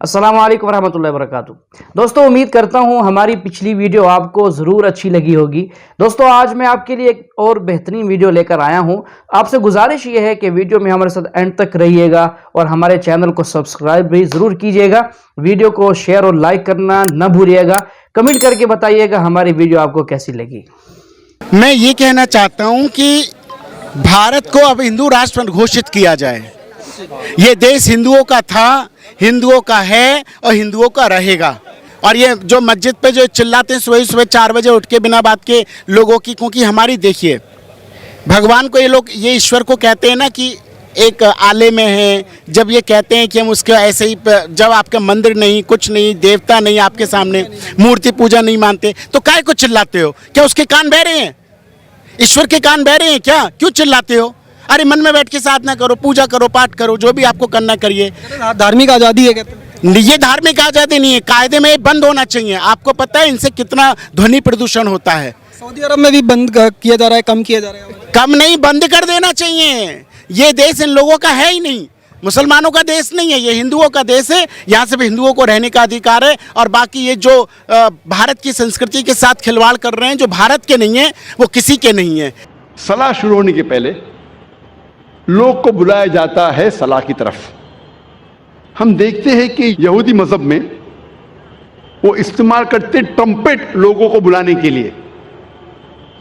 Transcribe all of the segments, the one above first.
अस्सलाम वालेकुम वरहमतुल्लाहि वबरकातुहू। दोस्तों, उम्मीद करता हूँ हमारी पिछली वीडियो आपको ज़रूर अच्छी लगी होगी। दोस्तों, आज मैं आपके लिए एक और बेहतरीन वीडियो लेकर आया हूँ। आपसे गुजारिश ये है कि वीडियो में हमारे साथ एंड तक रहिएगा और हमारे चैनल को सब्सक्राइब भी ज़रूर कीजिएगा। वीडियो को शेयर और लाइक करना न भूलिएगा। कमेंट करके बताइएगा हमारी वीडियो आपको कैसी लगी। मैं ये कहना चाहता हूँ कि भारत को अब हिंदू राष्ट्र घोषित किया जाए। ये देश हिंदुओं का था, हिंदुओं का है और हिंदुओं का रहेगा। और ये जो मस्जिद पे जो चिल्लाते हैं सुबह सुबह 4 बजे उठ के बिना बात के लोगों की, क्योंकि हमारी देखिए भगवान को ये लोग ये ईश्वर को कहते हैं ना कि एक आले में है। जब ये कहते हैं कि हम उसके ऐसे ही जब आपका मंदिर नहीं, कुछ नहीं, देवता नहीं आपके सामने, मूर्ति पूजा नहीं मानते, तो काहे को चिल्लाते हो? क्या उसके कान बह रहे हैं? ईश्वर के कान बह रहे हैं क्या? क्यों चिल्लाते हो? अरे मन में बैठ के साधना करो, पूजा करो, पाठ करो, जो भी आपको करना करिए। धार्मिक आज़ादी है कहते हैं। ये धार्मिक आज़ादी नहीं है, कायदे में बंद होना चाहिए। आपको पता है इनसे कितना ध्वनि प्रदूषण होता है। सऊदी अरब में भी बंद किया जा रहा है, कम किया जा रहा है। कम नहीं, बंद कर देना चाहिए। ये देश इन लोगों का है ही नहीं, मुसलमानों का देश नहीं है, ये हिंदुओं का देश है। यहाँ से भी हिंदुओं को रहने का अधिकार है। और बाकी ये जो भारत की संस्कृति के साथ खिलवाड़ कर रहे हैं, जो भारत के नहीं है वो किसी के नहीं है। सलाह शुरू होने के पहले लोग को बुलाया जाता है सलाह की तरफ। हम देखते हैं कि यहूदी मजहब में वो इस्तेमाल करते ट्रम्पेट लोगों को बुलाने के लिए।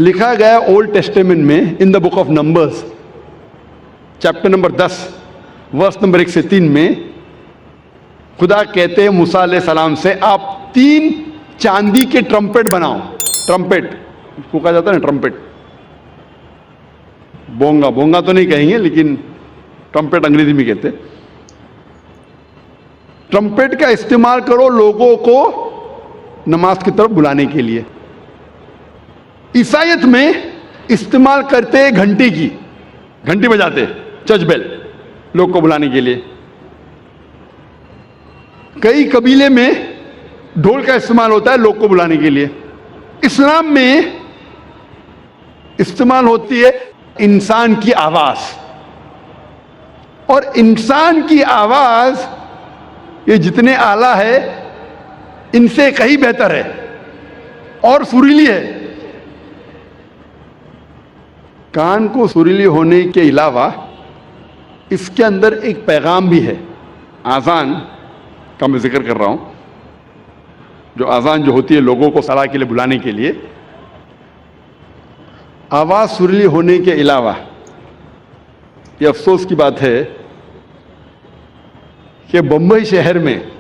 लिखा गया ओल्ड टेस्टामेंट में in the book of numbers chapter number 10 verse number 1 से 3 में खुदा कहते हैं मूसा अलैहि सलाम से, आप 3 चांदी के ट्रम्पेट बनाओ। ट्रम्पेट इसको कहा जाता है ना, ट्रम्पेट। बोंगा बोंगा तो नहीं कहेंगे, लेकिन ट्रम्पेट अंग्रेजी में कहते। ट्रम्पेट का इस्तेमाल करो लोगों को नमाज की तरफ बुलाने के लिए। ईसाईयत में इस्तेमाल करते घंटी की, घंटी बजाते, चर्च बेल, लोग को बुलाने के लिए। कई कबीले में ढोल का इस्तेमाल होता है लोग को बुलाने के लिए। इस्लाम में इस्तेमाल होती है इंसान की आवाज। और इंसान की आवाज ये जितने आला है इनसे कहीं बेहतर है और सुरीली है। कान को सुरीली होने के अलावा इसके अंदर एक पैगाम भी है। आज़ान का मैं जिक्र कर रहा हूं, जो आज़ान जो होती है लोगों को सलाह के लिए बुलाने के लिए। आवाज़ सुरीली होने के अलावा ये अफसोस की बात है कि बम्बई शहर में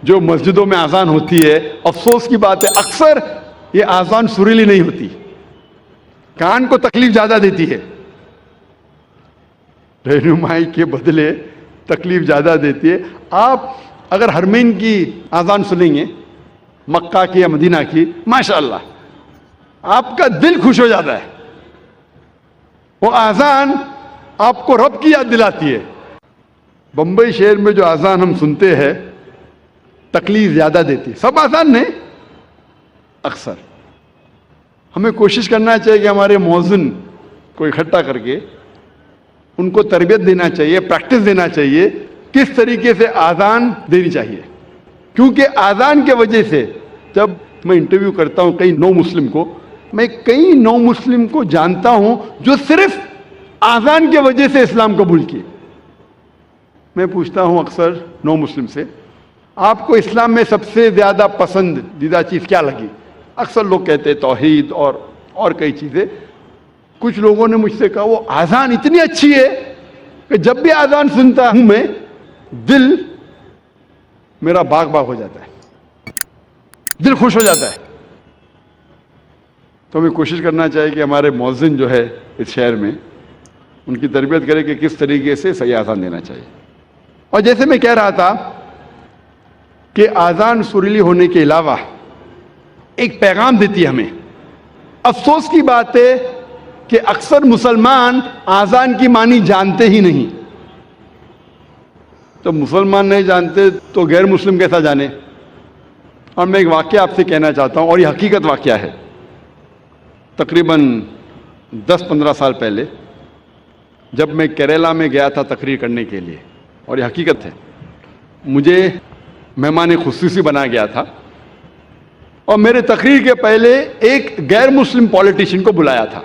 जो मस्जिदों में आज़ान होती है, अफसोस की बात है अक्सर ये आज़ान सुरीली नहीं होती, कान को तकलीफ ज़्यादा देती है। रहनुमाई के बदले तकलीफ ज़्यादा देती है। आप अगर हरमैन की आज़ान सुनेंगे, मक्का की या मदीना की, माशाअल्लाह आपका दिल खुश हो जाता है। वो आज़ान आपको रब की याद दिलाती है। बंबई शहर में जो आज़ान हम सुनते हैं तकलीफ ज़्यादा देती है। सब आज़ान नहीं, अक्सर हमें कोशिश करना चाहिए कि हमारे मौज़िन को इकट्ठा करके उनको तरबियत देना चाहिए, प्रैक्टिस देना चाहिए, किस तरीके से आज़ान देनी चाहिए। क्योंकि आज़ान के वजह से जब मैं इंटरव्यू करता हूँ कई नो मुस्लिम को, मैं कई नो मुस्लिम को जानता हूं जो सिर्फ आज़ान के वजह से इस्लाम कबूल किए। मैं पूछता हूं अक्सर नो मुस्लिम से, आपको इस्लाम में सबसे ज़्यादा पसंदीदा चीज़ क्या लगी? अक्सर लोग कहते हैं तौहीद और कई चीज़ें। कुछ लोगों ने मुझसे कहा वो आज़ान इतनी अच्छी है कि जब भी आज़ान सुनता हूं मैं, दिल मेरा बाग बाग हो जाता है, दिल खुश हो जाता है। तो हमें कोशिश करना चाहिए कि हमारे मौज़िन जो है इस शहर में, उनकी तरबियत करें कि किस तरीके से सही आज़ान देना चाहिए। और जैसे मैं कह रहा था कि आज़ान सुरीली होने के अलावा एक पैगाम देती है हमें। अफसोस की बात है कि अक्सर मुसलमान आज़ान की मानी जानते ही नहीं। तो मुसलमान नहीं जानते तो गैर मुस्लिम कैसा जाने। और मैं एक वाक़या आपसे कहना चाहता हूँ, और ये हकीकत वाक़या है। तकरीबन 10-15 साल पहले जब मैं केरला में गया था तकरीर करने के लिए, और ये हकीकत है, मुझे مہمان خصوصی بنا گیا تھا اور میرے تقریر کے پہلے ایک غیر مسلم پولیٹیشین کو بلایا تھا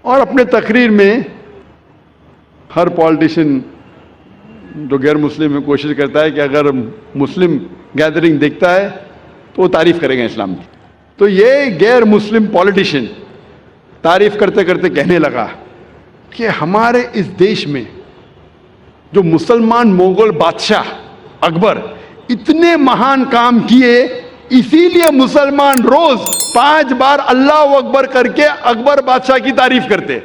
اور اپنے تقریر میں ہر پولیٹیشین جو غیر مسلم میں کوشش کرتا ہے کہ اگر مسلم گیدرنگ دیکھتا ہے تو وہ تعریف کرے گا اسلام کی. تو یہ غیر مسلم پولیٹیشین تعریف کرتے کرتے کہنے لگا کہ ہمارے اس دیش میں جو مسلمان مغل بادشاہ اکبر اتنے مہان کام کیے, اسی لیے مسلمان روز 5 بار اللہ اکبر کر کے اکبر بادشاہ کی تعریف کرتے.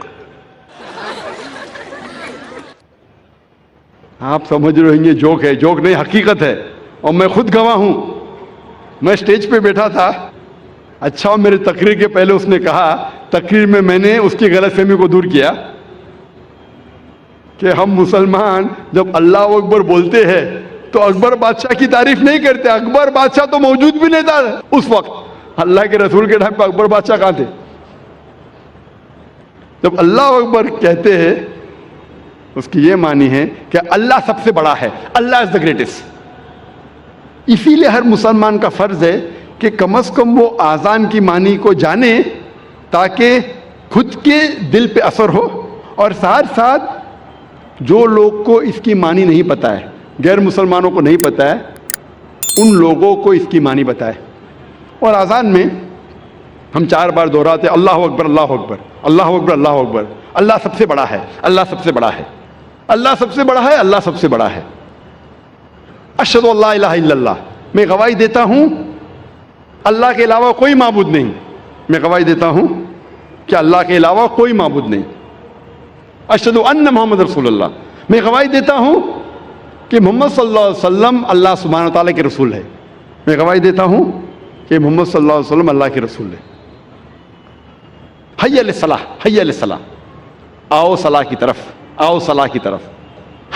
آپ سمجھ رہے ہیں یہ جوک ہے, جوک نہیں حقیقت ہے, اور میں خود گواہ ہوں. میں اسٹیج پہ بیٹھا تھا, اچھا میرے تقریر کے پہلے اس نے کہا, تقریر میں نے اس کی غلط فہمی کو دور کیا کہ ہم مسلمان جب اللہ اکبر بولتے ہیں تو اکبر بادشاہ کی تعریف نہیں کرتے. اکبر بادشاہ تو موجود بھی نہیں تھا اس وقت, اللہ کے رسول کے ٹائم پہ اکبر بادشاہ کہاں تھے. جب اللہ اکبر کہتے ہیں اس کی یہ معنی ہے کہ اللہ سب سے بڑا ہے, اللہ از دا گریٹسٹ. اسی لیے ہر مسلمان کا فرض ہے کہ کم از کم وہ آذان کی معنی کو جانے تاکہ خود کے دل پہ اثر ہو, اور ساتھ ساتھ جو لوگ کو اس کی معنی نہیں پتہ ہے, غیر مسلمانوں کو نہیں پتہ ہے, ان لوگوں کو اس کی معنی بتائے. اور آذان میں ہم 4 بار دہراتے اللہ اکبر اللہ اکبر اللہ اکبر اللہ اکبر, اللہ سب سے بڑا ہے, اللہ سب سے بڑا ہے, اللہ سب سے بڑا ہے, اللہ سب سے بڑا ہے. اشہد ان لا الہ الا اللہ, میں گواہی دیتا ہوں اللہ کے علاوہ کوئی معبود نہیں. میں گواہی دیتا ہوں کہ اللہ کے علاوہ کوئی معبود نہیں. اشہد ان محمد رسول اللہ, میں گواہی دیتا ہوں کہ محمد صلی اللہ علیہ وسلم اللہ سبحانہ و تعالیٰ کے رسول ہے. میں گواہی دیتا ہوں کہ محمد صلی اللہ علیہ وسلم اللہ کے رسول ہے. حی علی الصلاح, حی علی الصلاح, آؤ صلاح کی طرف, آؤ صلاح کی طرف.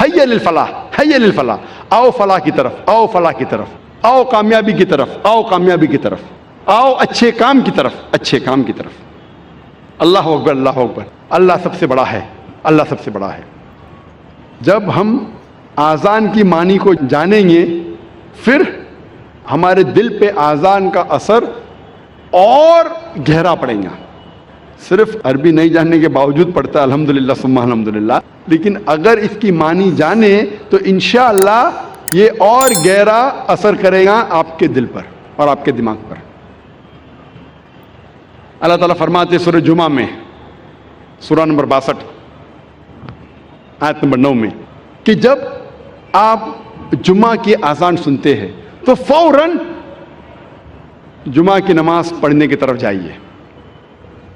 حی علی الفلاح, حی علی الفلاح, آؤ فلاح کی طرف, آؤ فلاح کی طرف, آؤ کامیابی کی طرف, آؤ کامیابی کی طرف, آؤ اچھے کام کی طرف, اچھے کام کی طرف. اللہ اکبر اللہ اکبر, اللہ سب سے بڑا ہے, اللہ سب سے بڑا ہے. جب ہم آذان کی معنی کو جانیں گے پھر ہمارے دل پہ آذان کا اثر اور گہرا پڑے گا. صرف عربی نہیں جاننے کے باوجود پڑھتا ہے الحمدللہ ثم الحمدللہ, لیکن اگر اس کی معنی جانے تو انشاءاللہ یہ اور گہرا اثر کرے گا آپ کے دل پر اور آپ کے دماغ پر. اللہ تعالیٰ فرماتے سورہ جمعہ میں سورہ نمبر 62 آیت نمبر 9 میں کہ جب آپ جمعہ کی اذان سنتے ہیں تو فوراً جمعہ کی نماز پڑھنے کی طرف جائیے,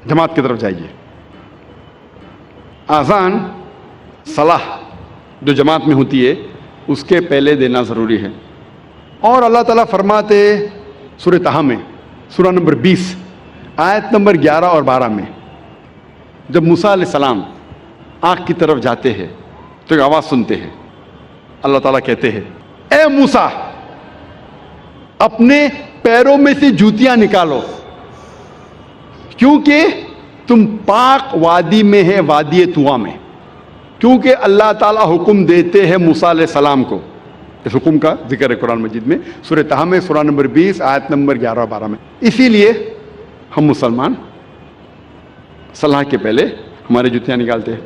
جماعت کی طرف جائیے. اذان صلاح جو جماعت میں ہوتی ہے اس کے پہلے دینا ضروری ہے. اور اللہ تعالیٰ فرماتے سورہ طٰہٰ میں سورہ نمبر 20 آیت نمبر 11 اور 12 میں جب موسیٰ علیہ السلام آنکھ کی طرف جاتے ہیں تو ایک آواز سنتے ہیں. اللہ تعالیٰ کہتے ہیں اے موسیٰ اپنے پیروں میں سے جوتیاں نکالو کیونکہ تم پاک وادی میں ہے, وادی طویٰ میں. کیونکہ اللہ تعالیٰ حکم دیتے ہیں موسیٰ علیہ السلام کو, اس حکم کا ذکر ہے قرآن مجید میں سورہ طٰہٰ میں سورہ نمبر 20 آیت نمبر 11 اور 12 میں. اسی لیے ہم مسلمان صلاح کے پہلے ہمارے جوتیاں نکالتے ہیں.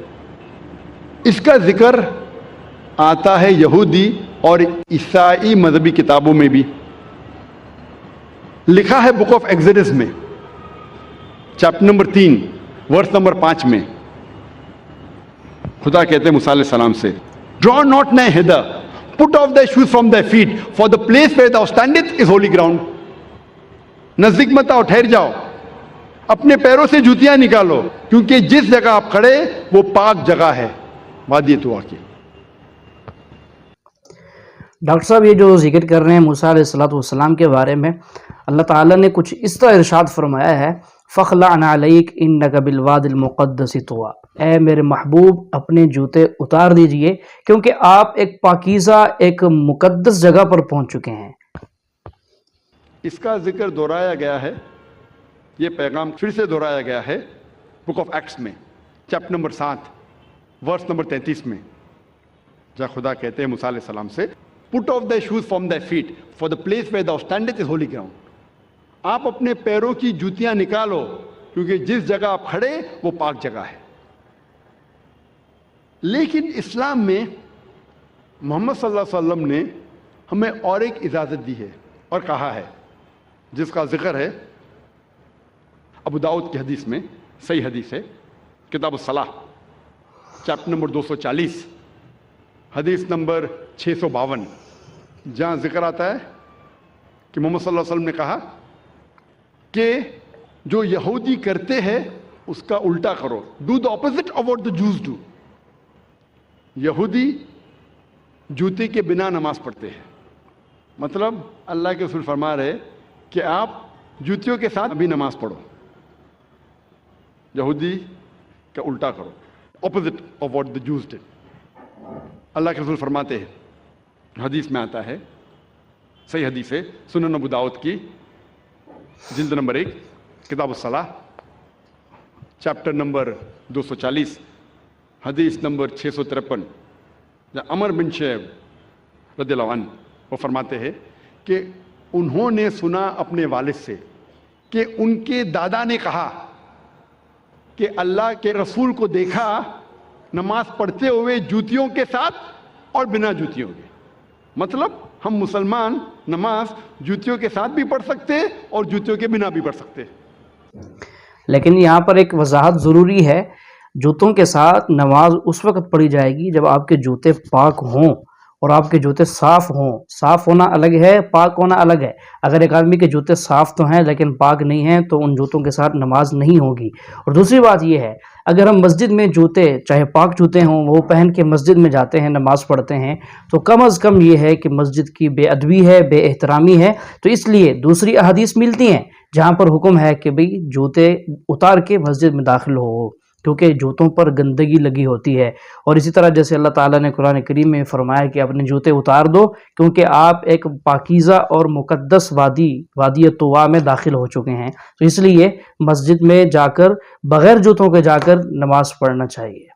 اس کا ذکر آتا ہے یہودی اور عیسائی مذہبی کتابوں میں بھی. لکھا ہے بک آف ایگزڈس میں چیپٹر نمبر 3 ورس نمبر 5 میں خدا کہتے ہیں موسیٰ علیہ السلام سے draw not nigh hither, put off thy shoes from thy feet, for the place where thou standest is holy ground. نزدیک مت آؤ, ٹھہر جاؤ, اپنے پیروں سے جوتیاں نکالو کیونکہ جس جگہ آپ کھڑے وہ پاک جگہ ہے, وادی طویٰ کی. ڈاکٹر صاحب یہ جو ذکر کر رہے ہیں موسیٰ علیہ السلام کے بارے میں, اللہ تعالیٰ نے کچھ اس طرح ارشاد فرمایا ہے فَخْلَعْنَ عَلَيْكَ إِنَّكَ بِالْوَادِ الْمُقَدَّسِ طُوًى, اے میرے محبوب اپنے جوتے اتار دیجئے کیونکہ آپ ایک پاکیزہ ایک مقدس جگہ پر پہنچ چکے ہیں. اس کا ذکر دہرایا گیا ہے, یہ پیغام پھر سے دہرایا گیا ہے بک آف ایکٹس میں چیپٹر نمبر 7 ورس نمبر 33 میں, جہاں خدا کہتے ہیں موسیٰ علیہ السلام سے Put off thy shoes from thy feet, for the place where thou standest is holy ground. आप अपने पैरों की जूतियां निकालो, क्योंकि जिस जगह आप खड़े वो पाक जगह है। लेकिन इस्लाम में मोहम्मद सल्लल्लाहु अलैहि वसल्लम ने हमें और एक इजाज़त दी है और कहा है, जिसका जिक्र है अबू दाऊद की हदीस में, सही हदीस है, किताब सलाह चैप्टर नंबर 240 हदीस नंबर 652, जहाँ जिक्र आता है कि मोहम्मद सल्लल्लाहु अलैहि वसल्लम ने कहा कि जो यहूदी करते हैं उसका उल्टा करो, do the opposite of what the juice do. यहूदी जूते के बिना नमाज पढ़ते हैं, मतलब अल्लाह के रसूल फरमा रहे कि आप जूतियों के साथ भी नमाज पढ़ो, यहूदी का उल्टा करो, opposite of what the Jews did. Allah के रसूल फरमाते हैं, हदीस में आता है, सही हदीस है, सुनन अबू दाऊद की जिल्द नंबर 1 किताब सलाह चैप्टर नंबर 240 हदीस नंबर 653, अमर बिन शैब रदियल्लाहु अन्हु वो फरमाते हैं कि उन्होंने सुना अपने वालिद से कि उनके दादा ने कहा कि अल्लाह के रसूल को देखा नमाज पढ़ते हुए जूतियों के साथ और बिना जूतियों के। मतलब हम मुसलमान नमाज जूतियों के साथ भी पढ़ सकते हैं और जूतियों के बिना भी पढ़ सकते हैं। लेकिन यहाँ पर एक वजाहत ज़रूरी है, जूतों के साथ नमाज उस वक्त पढ़ी जाएगी जब आपके जूते पाक हों और आपके जूते साफ़ हों। साफ़ होना अलग है, पाक होना अलग है। अगर एक आदमी के जूते साफ़ तो हैं लेकिन पाक नहीं हैं तो उन जूतों के साथ नमाज नहीं होगी। और दूसरी बात यह है, अगर हम मस्जिद में जूते, चाहे पाक जूते हों, वो पहन के मस्जिद में जाते हैं, नमाज़ पढ़ते हैं, तो कम अज़ कम ये है कि मस्जिद की बेअदबी है, बेएहतरामी है। तो इसलिए दूसरी अहादीस मिलती हैं जहाँ पर हुक्म है कि भाई जूते उतार के मस्जिद में दाखिल हो, क्योंकि जूतों पर गंदगी लगी होती है। और इसी तरह जैसे अल्लाह ताला ने कुरान करीम में फरमाया कि अपने जूते उतार दो, क्योंकि आप एक पाकीज़ा और मुक़द्दस वादी तुवा में दाखिल हो चुके हैं। तो इसलिए मस्जिद में जाकर बग़ैर जूतों के जाकर नमाज़ पढ़ना चाहिए।